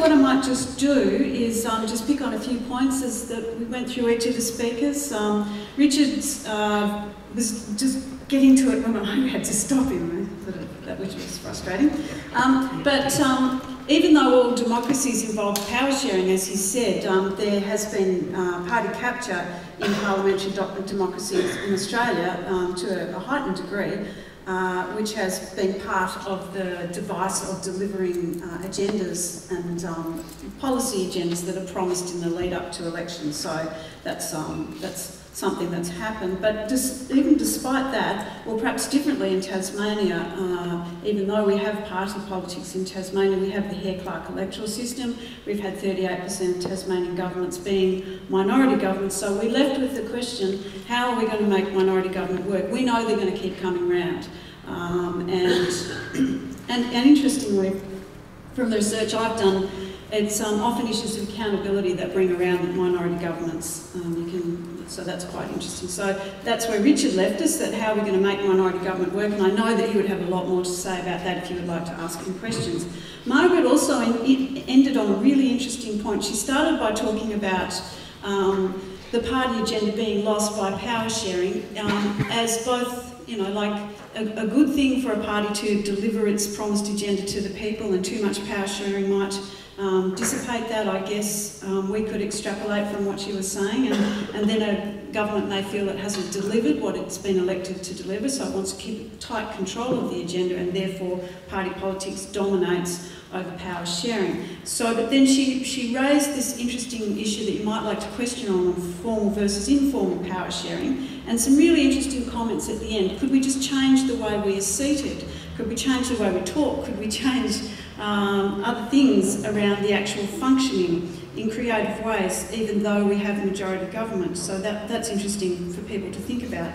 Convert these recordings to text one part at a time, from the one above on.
what I might just do is just pick on a few points as that we went through each of the speakers. Richard was just getting to it when I had to stop him, which was frustrating. Even though all democracies involve power sharing, as he said, there has been party capture in parliamentary democracies in Australia to a heightened degree, which has been part of the device of delivering agendas and policy agendas that are promised in the lead up to elections. So that's something that's happened. But even despite that, or perhaps differently in Tasmania, even though we have party politics in Tasmania, we have the Hare-Clark electoral system. We've had 38% of Tasmanian governments being minority governments. So we're left with the question, how are we going to make minority government work? We know they're going to keep coming round. And interestingly, from the research I've done, it's often issues of accountability that bring around minority governments. So that's quite interesting. So that's where Richard left us, that how we're going to make minority government work, and I know that he would have a lot more to say about that if you would like to ask him questions. Margaret also ended on a really interesting point. She started by talking about the party agenda being lost by power sharing as both, you know, like a good thing for a party to deliver its promised agenda to the people, and too much power sharing might dissipate that, I guess. We could extrapolate from what she was saying, and then a government may feel it hasn't delivered what it's been elected to deliver, so it wants to keep tight control of the agenda, and therefore party politics dominates over power sharing. So, but then she raised this interesting issue that you might like to question on formal versus informal power sharing, and some really interesting comments at the end. Could we just change the way we are seated? Could we change the way we talk? Could we change other things around the actual functioning in creative ways, even though we have a majority government? So that's interesting for people to think about.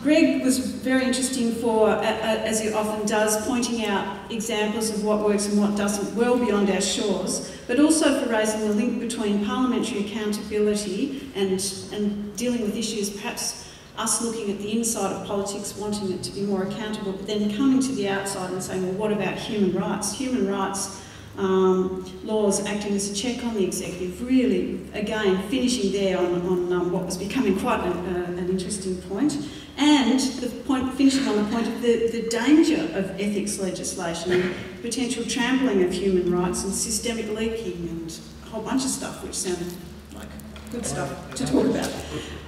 Greg was very interesting for, as he often does, pointing out examples of what works and what doesn't well beyond our shores, but also for raising the link between parliamentary accountability and dealing with issues, perhaps us looking at the inside of politics, wanting it to be more accountable, but then coming to the outside and saying, well, what about human rights? Human rights laws acting as a check on the executive, really, again, finishing there on what was becoming quite an interesting point. And the point, finishing on the point of the danger of ethics legislation and potential trampling of human rights and systemic leaking and a whole bunch of stuff which sounded like good stuff to talk about.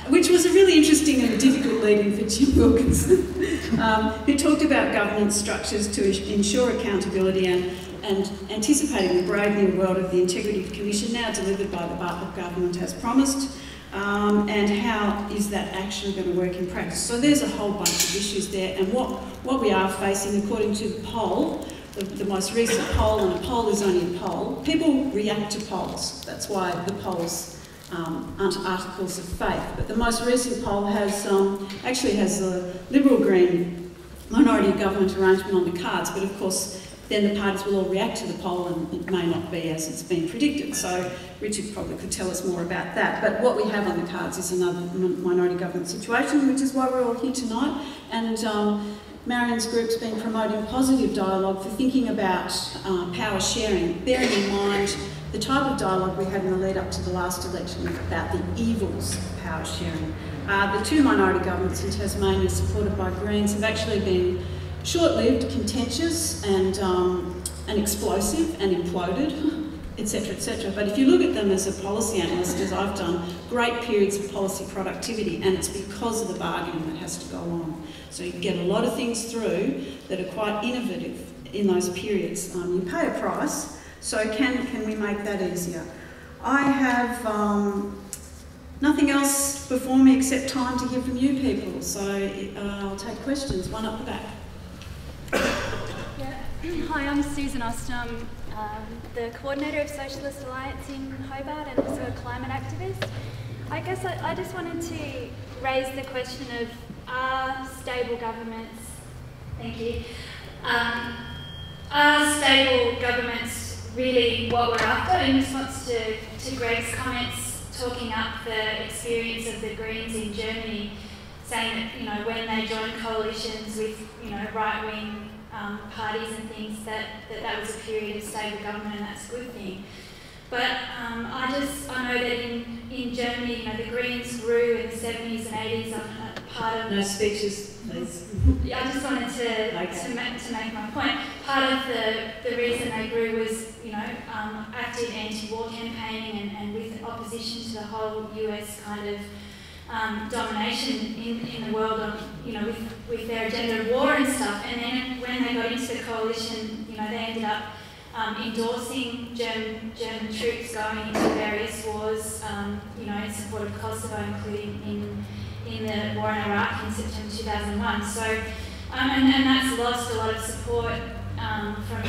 Which was a really interesting and difficult lead-in for Jim Wilkinson, who talked about governance structures to ensure accountability and anticipating the brave new world of the Integrity Commission, now delivered by the Bartlett government as promised, and how is that actually going to work in practice. So there's a whole bunch of issues there, and what we are facing, according to the poll, the most recent poll, and a poll is only a poll, people react to polls. That's why the polls aren't articles of faith. But the most recent poll has actually has a Liberal-Green minority government arrangement on the cards, but of course then the parties will all react to the poll and it may not be as it's been predicted. So Richard probably could tell us more about that. But what we have on the cards is another minority government situation, which is why we're all here tonight. And Marion's group's been promoting positive dialogue for thinking about power sharing, bearing in mind the type of dialogue we had in the lead up to the last election about the evils of power sharing. The two minority governments in Tasmania, supported by Greens, have actually been short-lived, contentious and explosive and imploded, etc., etc. But if you look at them as a policy analyst, as I've done, great periods of policy productivity, and it's because of the bargaining that has to go on. So you get a lot of things through that are quite innovative in those periods. You pay a price, so can we make that easier? I have nothing else before me except time to hear from you people, so I'll take questions. One up the back. Yeah. Hi, I'm Susan Ostom, the coordinator of Socialist Alliance in Hobart and also a climate activist. I guess I just wanted to raise the question of, are stable governments, thank you, are stable governments really what we're after? In response to Greg's comments, talking up the experience of the Greens in Germany, saying that, you know, when they join coalitions with, you know, right-wing parties and things, that was a period of stable government, and that's a good thing. But I know that in Germany, the Greens grew in the 70s and 80s. I'm part of... No speeches, please. I just wanted to make my point. Part of the reason they grew was, active anti-war campaigning and with opposition to the whole US kind of domination in the world on, with their agenda of war and stuff. And then when they got into the coalition, they ended up endorsing German troops going into various wars, in support of Kosovo, including in the war in Iraq in September 2001. So, and that's lost a lot of support from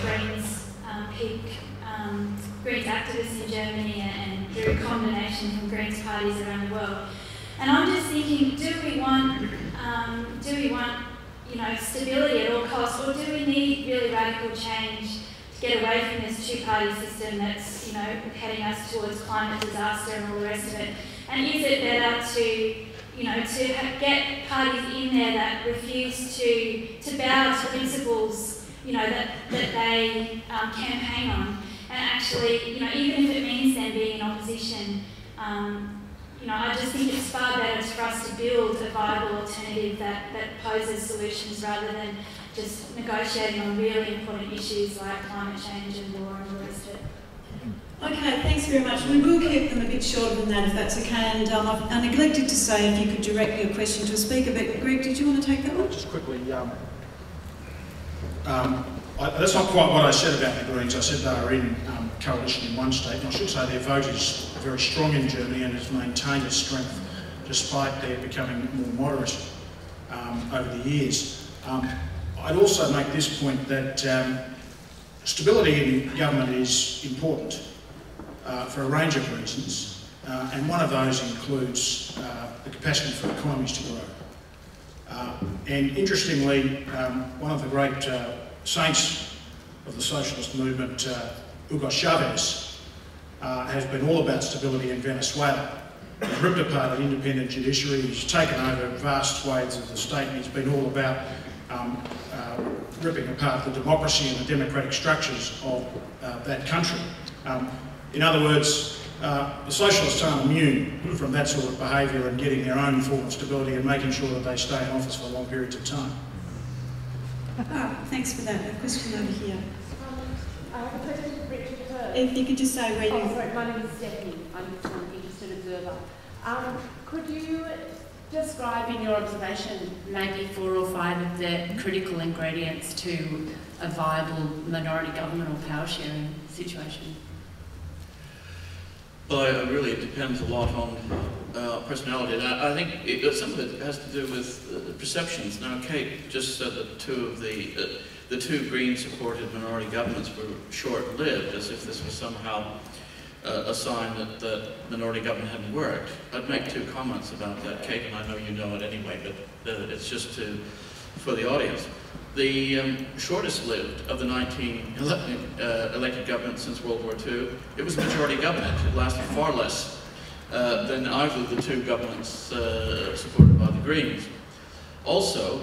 Greens activists in Germany and through combination from Greens parties around the world. And I'm just thinking, do we want stability at all costs, or do we need really radical change to get away from this two-party system that's heading us towards climate disaster and all the rest of it? And is it better to get parties in there that refuse to bow to principles that they campaign on, and actually even if it means them being in opposition? I just think it's far better for us to build a viable alternative that poses solutions rather than just negotiating on really important issues like climate change and war and the rest of it. Okay, thanks very much. We will keep them a bit shorter than that if that's okay. And I neglected to say if you could direct your question to a speaker, but Greg, did you want to take that one? Just quickly, that's not quite what I said about the Greens. I said they are in coalition in one state, and I should say their vote is very strong in Germany and has maintained its strength despite their becoming more moderate over the years. I'd also make this point that stability in government is important for a range of reasons, and one of those includes the capacity for economies to grow. And interestingly, one of the great saints of the socialist movement, Hugo Chavez, has been all about stability in Venezuela. He's ripped apart an independent judiciary, he's taken over vast swathes of the state, and he's been all about ripping apart the democracy and the democratic structures of that country. In other words, the socialists aren't immune from that sort of behaviour and getting their own form of stability and making sure that they stay in office for long periods of time. Thanks for that. A question over here. I have a question for Richard first. If you could just say where you... Sorry, my name is Stephanie. I'm just an interested observer. Could you describe in your observation maybe 4 or 5 of the critical ingredients to a viable minority government or power sharing situation? Well, really it depends a lot on personality. And I think some of it has to do with perceptions. Now, Kate just said that the two Green-supported minority governments were short-lived, as if this was somehow a sign that minority government hadn't worked. I'd make 2 comments about that, Kate, and I know you know it anyway, but it's just for the audience. The shortest lived of the 19 elected governments since World War II, it was a majority government. It lasted far less than either of the 2 governments supported by the Greens. Also,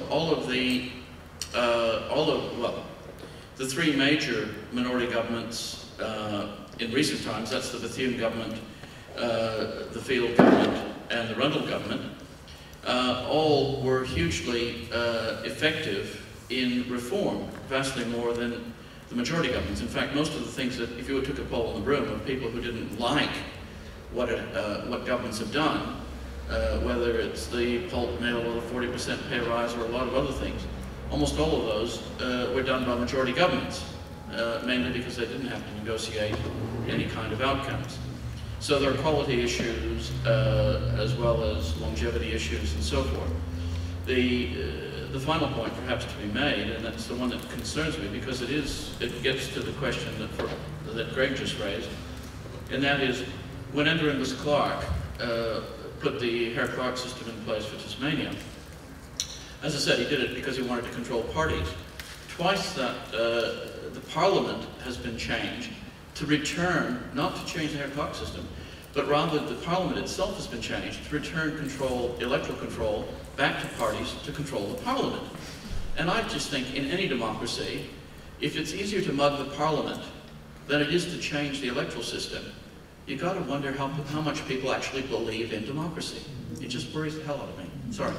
the 3 major minority governments in recent times, that's the Bethune government, the Field government, and the Rundle government, all were hugely effective in reform, vastly more than the majority governments. In fact, most of the things that, if you took a poll in the room of people who didn't like what governments have done, whether it's the pulp mill or the 40% pay rise or a lot of other things, almost all of those were done by majority governments, mainly because they didn't have to negotiate any kind of outcomes. So there are quality issues as well as longevity issues and so forth. The final point perhaps to be made, and that's the one that concerns me because it gets to the question that Greg just raised, and that is when Ender Clark put the Hare-Clark system in place for Tasmania, as I said, he did it because he wanted to control parties. Twice that the Parliament has been changed to return, not to change the Hare-Clark system, but rather the Parliament itself has been changed to return control, electoral control, back to parties to control the Parliament. And I just think in any democracy, if it's easier to mug the parliament than it is to change the electoral system, you've got to wonder how much people actually believe in democracy. It just worries the hell out of me. Sorry.